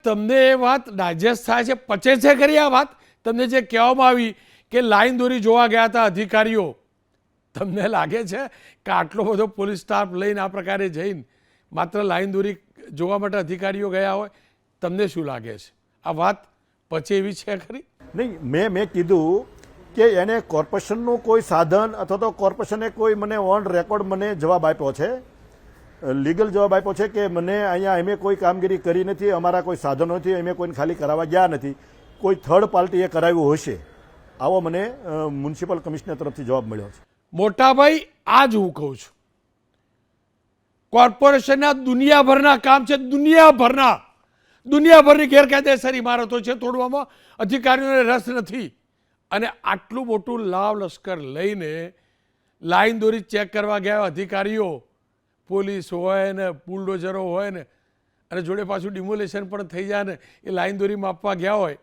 તમને એ વાત ડાયજેસ્ટ થાય છે, પચે છે ખરી આ વાત? તમને જે કહેવામાં આવી કે લાઈન દોરી જોવા ગયા હતા અધિકારીઓ, તમને લાગે છે કે આટલો બધો પોલીસ સ્ટાફ લઈને આ પ્રકારે જઈને માત્ર લાઈન દોરી જોવા માટે અધિકારીઓ ગયા હોય? તમને શું લાગે છે આ વાત પચે એવી છે ખરી? નહીં, મેં કીધું કે એને કોર્પોરેશનનું કોઈ સાધન અથવા તો કોર્પોરેશને કોઈ મને ઓન રેકોર્ડ મને જવાબ આપ્યો છે, લીગલ જવાબ આપ્યો છે કે મને અહીંયા અમે કોઈ કામગીરી કરી નથી, અમારા કોઈ સાધનો નથી, અમે કોઈને ખાલી કરાવવા ગયા નથી, કોઈ થર્ડ પાર્ટીએ કરાવ્યું હશે, આવો મને મ્યુનિસિપલ કમિશનર તરફથી જવાબ મળ્યો છે. મોટાભાઈ, આ જ હું કહું છું, કોર્પોરેશનના દુનિયાભરના કામ છે, દુનિયાભરની ગેરકાયદેસર ઇમારતો છે, તોડવામાં અધિકારીઓને રસ નથી. અને આટલું મોટું લાવ લશ્કર લઈને લાઈન દોરી ચેક કરવા ગયા અધિકારીઓ, પોલીસ હોય ને બુલડોઝરો હોય ને, અને જોડે પાછું ડિમોલેશન પણ થઈ જાય ને, એ લાઈન દોરી માપવા ગયા હોય